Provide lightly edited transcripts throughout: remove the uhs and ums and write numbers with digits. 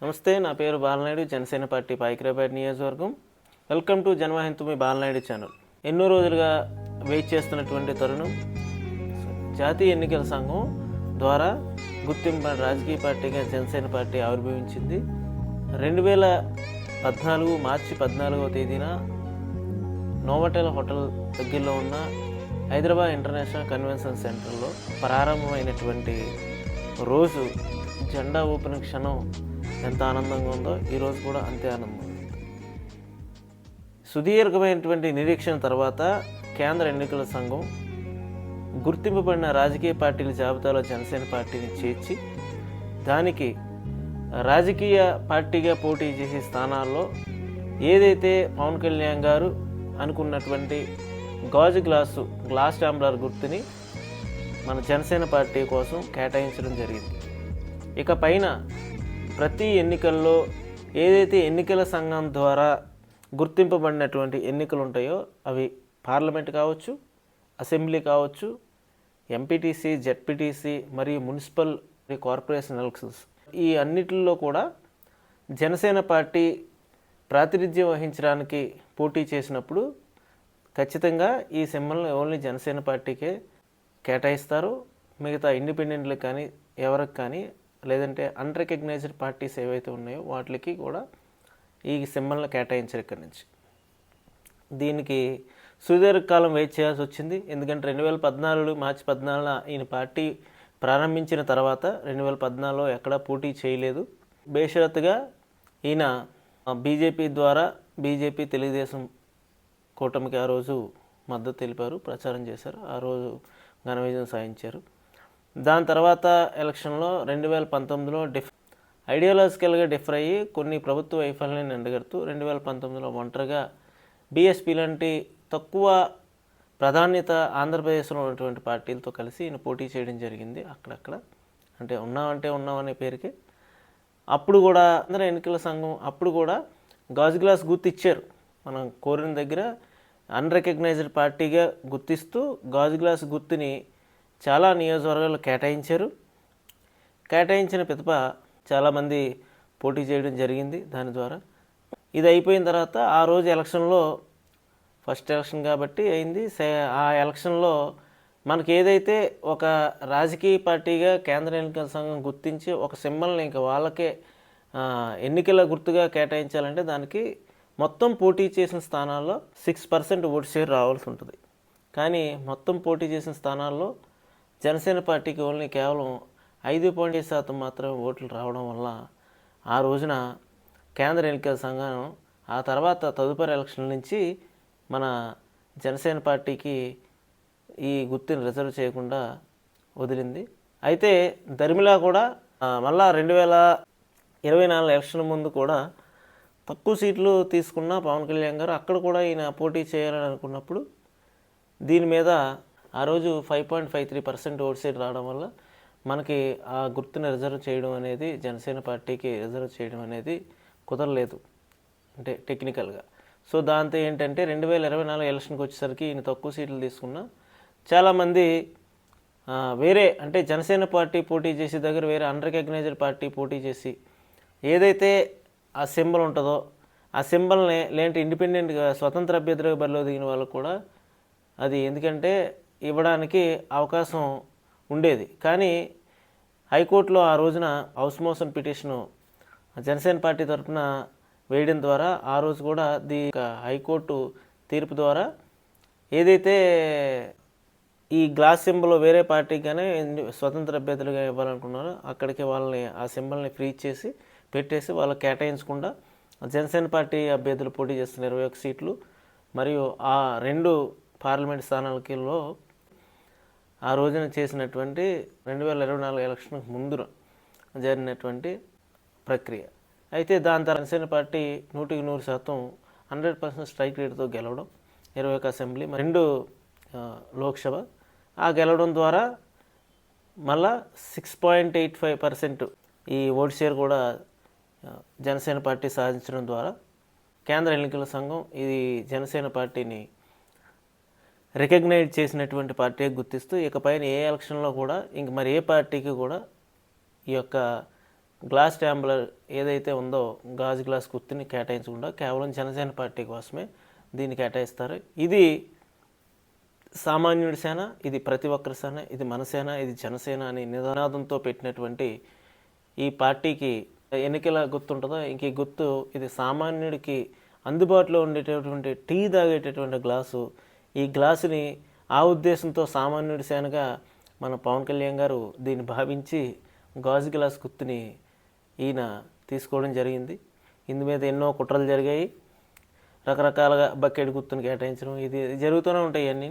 నమస్తే, నా పేరు బాలనాయుడు, జనసేన పార్టీ పాయికరాపేట నియోజకవర్గం. వెల్కమ్ టు జన్మహింతు మీ బాలనాయుడు ఛానల్. ఎన్నో రోజులుగా వెయిట్ చేస్తున్నటువంటి తరుణం జాతీయ ఎన్నికల సంఘం ద్వారా గుర్తింపు రాజకీయ పార్టీగా జనసేన పార్టీ ఆవిర్భవించింది. 2014 మార్చి 14వ తేదీన నోవాటెల్ హోటల్ దగ్గరలో ఉన్న హైదరాబాద్ ఇంటర్నేషనల్ కన్వెన్షన్ సెంటర్లో ప్రారంభమైనటువంటి రోజు జెండా ఊపిన క్షణం ఎంత ఆనందంగా ఉందో ఈరోజు కూడా అంతే ఆనందం. సుదీర్ఘమైనటువంటి నిరీక్షణ తర్వాత కేంద్ర ఎన్నికల సంఘం గుర్తింపబడిన రాజకీయ పార్టీల జాబితాలో జనసేన పార్టీని చేర్చి దానికి రాజకీయ పార్టీగా పోటీ చేసే స్థానాల్లో ఏదైతే పవన్ కళ్యాణ్ గారు అనుకున్నటువంటి గాజు గ్లాస్ టాంబ్లర్ గుర్తుని మన జనసేన పార్టీ కోసం కేటాయించడం జరిగింది. ఇక పైన ప్రతి ఎన్నికల్లో ఏదైతే ఎన్నికల సంఘం ద్వారా గుర్తింపబడినటువంటి ఎన్నికలు ఉంటాయో అవి పార్లమెంట్ కావచ్చు, అసెంబ్లీ కావచ్చు, ఎంపీటీసీ, జెడ్పీటీసీ మరియు మున్సిపల్ కార్పొరేషన్ ఎలక్షన్స్, ఈ అన్నిటిల్లో కూడా జనసేన పార్టీ ప్రాతినిధ్యం వహించడానికి పోటీ చేసినప్పుడు ఖచ్చితంగా ఈ సింబల్ని ఓన్లీ జనసేన పార్టీకే కేటాయిస్తారు. మిగతా ఇండిపెండెంట్లకు కానీ ఎవరికి కానీ లేదంటే అన్రికగ్నైజ్డ్ పార్టీస్ ఏవైతే ఉన్నాయో వాటికి కూడా ఈ సింబల్ని కేటాయించారు ఇక్కడి నుంచి. దీనికి సుదీర్ఘకాలం వెయిట్ చేయాల్సి వచ్చింది. ఎందుకంటే 2014 మార్చి 14న ఈయన పార్టీ ప్రారంభించిన తర్వాత 2014లో ఎక్కడా పోటీ చేయలేదు. బేషరతుగా ఈయన బీజేపీ ద్వారా తెలుగుదేశం కూటమికి ఆ రోజు మద్దతు తెలిపారు, ప్రచారం చేశారు, ఆ రోజు ఘన విజయం సాధించారు. దాని తర్వాత ఎలక్షన్లో 2019లో ఐడియాలజికల్గా డిఫర్ అయ్యి కొన్ని ప్రభుత్వ వైఫల్యాన్ని ఎండగడుతూ 2019లో ఒంటరిగా బీఎస్పీ లాంటి తక్కువ ప్రాధాన్యత ఆంధ్రప్రదేశ్లో ఉన్నటువంటి పార్టీలతో కలిసి ఈయన పోటీ చేయడం జరిగింది. అక్కడక్కడ అంటే ఉన్నామనే పేరుకి. అప్పుడు కూడా ఆంధ్ర ఎన్నికల సంఘం అప్పుడు కూడా గాజు గ్లాస్ గుర్తు ఇచ్చారు. మనం కోరిన దగ్గర అన్రికగ్నైజ్డ్ పార్టీగా గుర్తిస్తూ గాజు గ్లాస్ గుర్తుని చాలా నియోజకవర్గాలు కేటాయించారు. కేటాయించిన పిదప చాలామంది పోటీ చేయడం జరిగింది. దాని ద్వారా ఇది అయిపోయిన తర్వాత ఆ రోజు ఎలక్షన్లో ఫస్ట్ ఎలక్షన్ కాబట్టి అయింది. ఆ ఎలక్షన్లో మనకి ఏదైతే ఒక రాజకీయ పార్టీగా కేంద్ర ఎన్నికల సంఘం గుర్తించి ఒక సింబల్ని ఇంకా వాళ్ళకే ఎన్నికల గుర్తుగా కేటాయించాలంటే దానికి మొత్తం పోటీ చేసిన స్థానాల్లో 6% ఓటు షేర్ రావాల్సి ఉంటుంది. కానీ మొత్తం పోటీ చేసిన స్థానాల్లో జనసేన పార్టీకి ఓన్లీ కేవలం 5.5% మాత్రమే ఓట్లు రావడం వల్ల ఆ రోజున కేంద్ర ఎన్నికల సంఘం ఆ తర్వాత తదుపరి ఎలక్షన్ నుంచి మన జనసేన పార్టీకి ఈ గుర్తుని రిజర్వ్ చేయకుండా వదిలింది. అయితే ధర్మిలా కూడా మళ్ళా 2024 ఎలక్షన్ ముందు కూడా తక్కువ సీట్లు తీసుకున్న పవన్ కళ్యాణ్ గారు అక్కడ కూడా ఈయన పోటీ చేయాలని అనుకున్నప్పుడు దీని మీద ఆ రోజు 5.53% ఓటు షేర్ రావడం వల్ల మనకి ఆ గుర్తుని రిజర్వ్ చేయడం అనేది జనసేన పార్టీకి రిజర్వ్ చేయడం అనేది కుదరలేదు అంటే టెక్నికల్గా. సో దాంతో ఏంటంటే 2024 ఎలక్షన్కి వచ్చేసరికి ఈయన తక్కువ సీట్లు తీసుకున్న చాలామంది వేరే అంటే జనసేన పార్టీ పోటీ చేసే దగ్గర వేరే అన్రికగ్నైజ్డ్ పార్టీ పోటీ చేసి ఏదైతే ఆ సింబల్ ఉంటుందో ఆ సింబల్ని లేదంటే ఇండిపెండెంట్గా స్వతంత్ర అభ్యర్థిగా బరిలో దిగిన వాళ్ళకు కూడా అది ఎందుకంటే ఇవ్వడానికి అవకాశం ఉండేది. కానీ హైకోర్టులో ఆ రోజున house motion petition Janasena party తరఫున వేయడం ద్వారా ఆ రోజు కూడా హైకోర్టు తీర్పు ద్వారా ఏదైతే ఈ గ్లాస్ సింబల్ వేరే పార్టీకి కానీ స్వతంత్ర అభ్యర్థులుగా ఇవ్వాలనుకున్నారో అక్కడికి వాళ్ళని ఆ సింబల్ని ఫ్రీ చేసి పెట్టేసి వాళ్ళకి కేటాయించకుండా జనసేన పార్టీ అభ్యర్థులు పోటీ చేస్తున్న 21 సీట్లు మరియు ఆ 2 పార్లమెంట్ స్థానాలకిలో ఆ రోజున చేసినటువంటి 2024 ఎలక్షన్కి ముందు జరిగినటువంటి ప్రక్రియ. అయితే దాని తర్వాత జనసేన పార్టీ 100% 100% స్ట్రైక్ రేట్తో గెలవడం, 21 అసెంబ్లీ 2 లోక్సభ ఆ గెలవడం ద్వారా మళ్ళా 6.85% ఈ ఓటు షేర్ కూడా జనసేన పార్టీ సాధించడం ద్వారా కేంద్ర ఎన్నికల సంఘం ఇది జనసేన పార్టీని రికగ్నైజ్ చేసినటువంటి పార్టీ గుర్తిస్తూ ఇకపైన ఏ ఎలక్షన్లో కూడా ఇంక మరి ఏ పార్టీకి కూడా ఈ యొక్క గ్లాస్ ట్యాంబ్లర్ ఏదైతే ఉందో గాజు గ్లాస్ గుర్తుని కేటాయించకుండా కేవలం జనసేన పార్టీ కోసమే దీన్ని కేటాయిస్తారు. ఇది సామాన్యుడి సేన, ఇది ప్రతి ఒక్కరి సేన, ఇది మన సేన, ఇది జనసేన అని నినాదంతో పెట్టినటువంటి ఈ పార్టీకి ఎన్నికల గుర్తు ఉంటుందో ఇంక ఈ గుర్తు ఇది సామాన్యుడికి అందుబాటులో ఉండేటటువంటి టీ తాగేటటువంటి గ్లాసు. ఈ గ్లాసుని ఆ ఉద్దేశంతో సామాన్యుడి సేనగా మన పవన్ కళ్యాణ్ గారు దీన్ని భావించి గాజు గ్లాస్ గుర్తుని ఈయన తీసుకోవడం జరిగింది. ఇందు మీద ఎన్నో కుట్రలు జరిగాయి, రకరకాలుగా బకెట్ గుర్తుని కేటాయించడం ఇది జరుగుతూనే ఉంటాయి అన్నీ.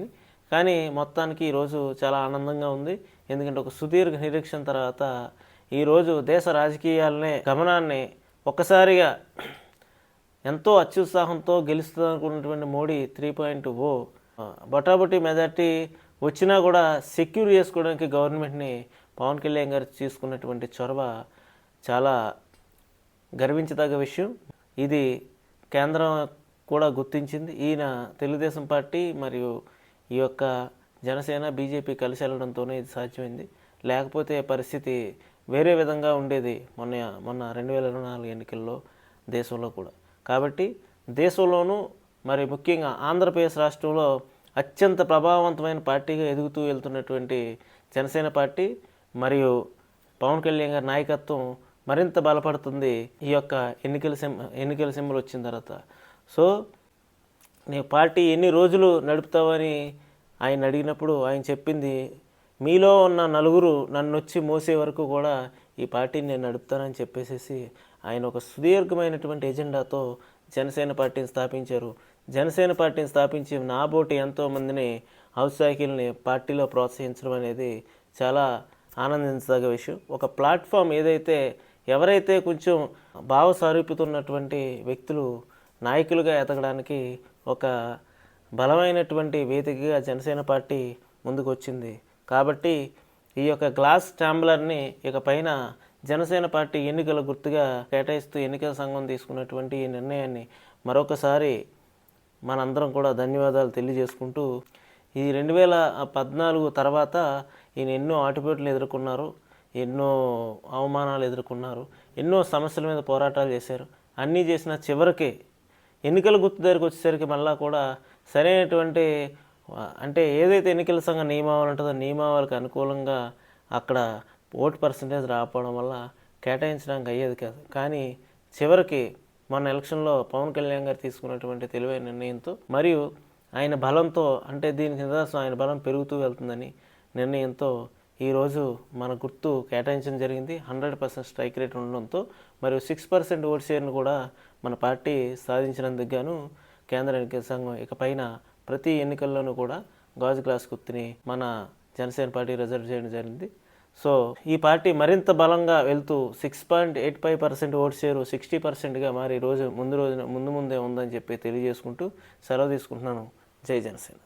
కానీ మొత్తానికి ఈరోజు చాలా ఆనందంగా ఉంది. ఎందుకంటే ఒక సుదీర్ఘ నిరీక్షణ తర్వాత ఈరోజు దేశ రాజకీయాలనే గమనాన్ని ఒక్కసారిగా ఎంతో అత్యుత్సాహంతో గెలుస్తుందనుకున్నటువంటి మోడీ 3.0 బొటాబొటీ మెజార్టీ వచ్చినా కూడా సెక్యూర్ చేసుకోవడానికి గవర్నమెంట్ని పవన్ కళ్యాణ్ గారు తీసుకున్నటువంటి చొరవ చాలా గర్వించదగ్గ విషయం. ఇది కేంద్రం కూడా గుర్తించింది. ఈయన తెలుగుదేశం పార్టీ మరియు ఈ యొక్క జనసేన బీజేపీ కలిసి వెళ్ళడంతోనే ఇది సాధ్యమైంది. లేకపోతే పరిస్థితి వేరే విధంగా ఉండేది మొన్న 2024 ఎన్నికల్లో దేశంలో కూడా. కాబట్టి దేశంలోనూ మరి ముఖ్యంగా ఆంధ్రప్రదేశ్ రాష్ట్రంలో అత్యంత ప్రభావవంతమైన పార్టీగా ఎదుగుతూ వెళ్తున్నటువంటి జనసేన పార్టీ మరియు పవన్ కళ్యాణ్ గారి నాయకత్వం మరింత బలపడుతుంది ఈ యొక్క ఎన్నికల సింబల్ వచ్చిన తర్వాత. సో నీ పార్టీ ఎన్ని రోజులు నడుపుతావని ఆయన అడిగినప్పుడు ఆయన చెప్పింది, మీలో ఉన్న నలుగురు నన్ను వచ్చి మోసే వరకు కూడా ఈ పార్టీని నేను నడుపుతానని చెప్పేసి ఆయన ఒక సుదీర్ఘమైనటువంటి ఎజెండాతో జనసేన పార్టీని స్థాపించారు. జనసేన పార్టీని స్థాపించి నాబోటి ఎంతోమందిని ఔత్సాహికుల్ని పార్టీలో ప్రోత్సహించడం అనేది చాలా ఆనందించదగ్గ విషయం. ఒక ప్లాట్ఫామ్ ఏదైతే ఎవరైతే కొంచెం భావ సారూప్యతున్నటువంటి వ్యక్తులు నాయకులుగా ఎదగడానికి ఒక బలమైనటువంటి వేదికగా జనసేన పార్టీ ముందుకు వచ్చింది. కాబట్టి ఈ యొక్క గ్లాస్ ట్యాంబ్లర్ని ఇక పైన జనసేన పార్టీ ఎన్నికల గుర్తుగా కేటాయిస్తూ ఎన్నికల సంఘం తీసుకున్నటువంటి ఈ నిర్ణయాన్ని మరొకసారి మనందరం కూడా ధన్యవాదాలు తెలియజేసుకుంటూ, ఈ 2014 తర్వాత ఈయన ఎన్నో ఆటుపోట్లు ఎదుర్కొన్నారు, ఎన్నో అవమానాలు ఎదుర్కొన్నారు, ఎన్నో సమస్యల మీద పోరాటాలు చేశారు. అన్నీ చేసిన చివరికి ఎన్నికల గుర్తు దగ్గరికి వచ్చేసరికి మళ్ళా కూడా సరైనటువంటి అంటే ఏదైతే ఎన్నికల సంఘం నియమావళి ఉంటుందో నియమావళికి అనుకూలంగా అక్కడ ఓటు పర్సంటేజ్ రాకపోవడం వల్ల కేటాయించడానికి అయ్యేది కాదు. కానీ చివరికి మన ఎలక్షన్లో పవన్ కళ్యాణ్ గారు తీసుకున్నటువంటి తెలివైన నిర్ణయంతో మరియు ఆయన బలంతో, అంటే దీనికి నిదర్శనం ఆయన బలం పెరుగుతూ వెళ్తుందని నిర్ణయంతో ఈరోజు మన గుర్తు కేటాయించడం జరిగింది. 100% స్ట్రైక్ రేట్ ఉండడంతో మరియు 6% ఓటు షేర్ను కూడా మన పార్టీ సాధించినందుకు గాను కేంద్ర ఎన్నికల సంఘం ఇక పైన ప్రతి ఎన్నికల్లోనూ కూడా గాజు గ్లాస్ గుర్తుని మన జనసేన పార్టీ రిజర్వ్ చేయడం జరిగింది. సో ఈ పార్టీ మరింత బలంగా వెళ్తూ 6.85% ఓటు షేరు 60%గా మారి ముందే ఉందని చెప్పి తెలియజేసుకుంటూ సెలవు తీసుకుంటున్నాను. జై జనసేన.